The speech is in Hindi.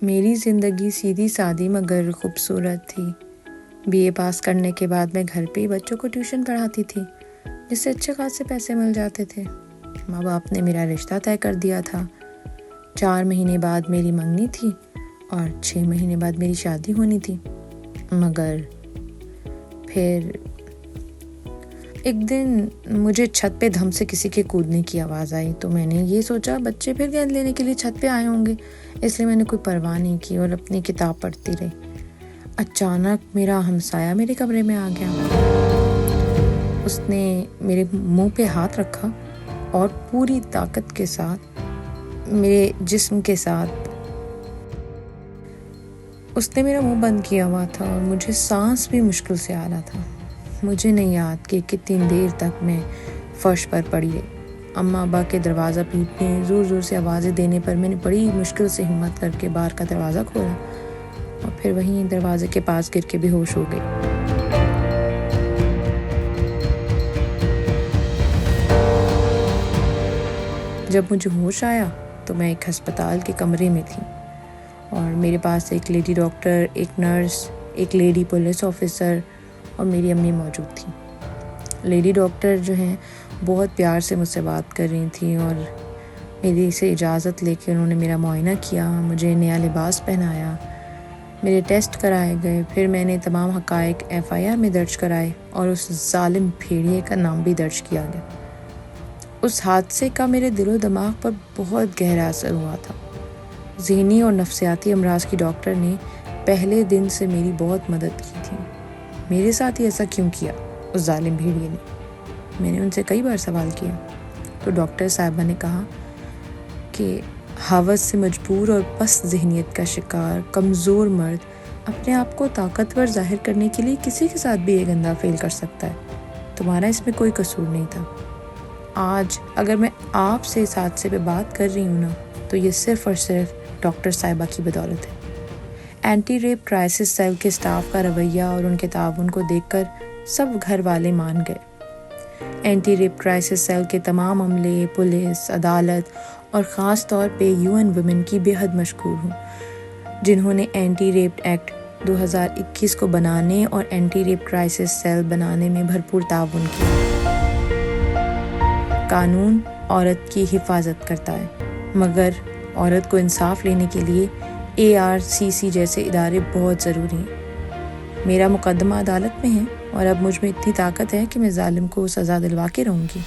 मेरी ज़िंदगी सीधी सादी मगर खूबसूरत थी। बीए पास करने के बाद मैं घर पे ही बच्चों को ट्यूशन पढ़ाती थी, जिससे अच्छे खासे पैसे मिल जाते थे। माँ बाप ने मेरा रिश्ता तय कर दिया था। 4 महीने बाद मेरी मंगनी थी और 6 महीने बाद मेरी शादी होनी थी। मगर फिर एक दिन मुझे छत पे धम से किसी के कूदने की आवाज़ आई, तो मैंने ये सोचा बच्चे फिर गेंद लेने के लिए छत पे आए होंगे, इसलिए मैंने कोई परवाह नहीं की और अपनी किताब पढ़ती रही। अचानक मेरा हमसाया मेरे कमरे में आ गया। उसने मेरे मुंह पे हाथ रखा और पूरी ताकत के साथ मेरे जिस्म के साथ उसने मेरा मुंह बंद किया हुआ था और मुझे सांस भी मुश्किल से आ रहा था। मुझे नहीं याद कि कितनी देर तक मैं फर्श पर पड़ी रही। अम्मा अब्बा के दरवाज़ा पीटने, ज़ोर ज़ोर से आवाज़ें देने पर मैंने बड़ी मुश्किल से हिम्मत करके बाहर का दरवाज़ा खोला और फिर वहीं दरवाजे के पास गिर के बेहोश हो गई। जब मुझे होश आया तो मैं एक अस्पताल के कमरे में थी और मेरे पास एक लेडी डॉक्टर, एक नर्स, एक लेडी पुलिस ऑफिसर और मेरी अम्मी मौजूद थी। लेडी डॉक्टर जो हैं बहुत प्यार से मुझसे बात कर रही थी और मेरी से इजाज़त लेके उन्होंने मेरा मुआयना किया, मुझे नया लिबास पहनाया, मेरे टेस्ट कराए गए। फिर मैंने तमाम हक़ाइक़ FIR में दर्ज कराए और उस जालिम भेड़िए का नाम भी दर्ज किया गया। उस हादसे का मेरे दिलो दिमाग पर बहुत गहरा असर हुआ था। ज़हनी और नफ्सियाती अमराज की डॉक्टर ने पहले दिन से मेरी बहुत मदद की थी। मेरे साथ ही ऐसा क्यों किया उस जालिम भेड़िए ने? मैंने उनसे कई बार सवाल किया तो डॉक्टर साहिबा ने कहा कि हवस से मजबूर और पस्त ज़हनियत का शिकार कमज़ोर मर्द अपने आप को ताकतवर जाहिर करने के लिए किसी के साथ भी ये गंदा फेल कर सकता है। तुम्हारा इसमें कोई कसूर नहीं था। आज अगर मैं आपसे इस हादसे पे बात कर रही हूँ ना, तो ये सिर्फ़ और सिर्फ डॉक्टर साहिबा की बदौलत है। एंटी रेप क्राइसिस सेल के स्टाफ का रवैया और उनके ताउन को देखकर सब घर वाले मान गए। एंटी रेप क्राइसिस सेल के तमाम अमले, पुलिस, अदालत और ख़ास तौर पे UN वुमेन की बेहद मशकूर हूँ, जिन्होंने एंटी रेप एक्ट 2021 को बनाने और एंटी रेप क्राइसिस सेल बनाने में भरपूर ताउन किया। कानून औरत की हिफाजत करता है, मगर औरत को इंसाफ लेने के लिए ARCC जैसे इदारे बहुत ज़रूरी हैं। मेरा मुकदमा अदालत में है और अब मुझ में इतनी ताकत है कि मैं जालिम को सज़ा दिलवा के रहूँगी।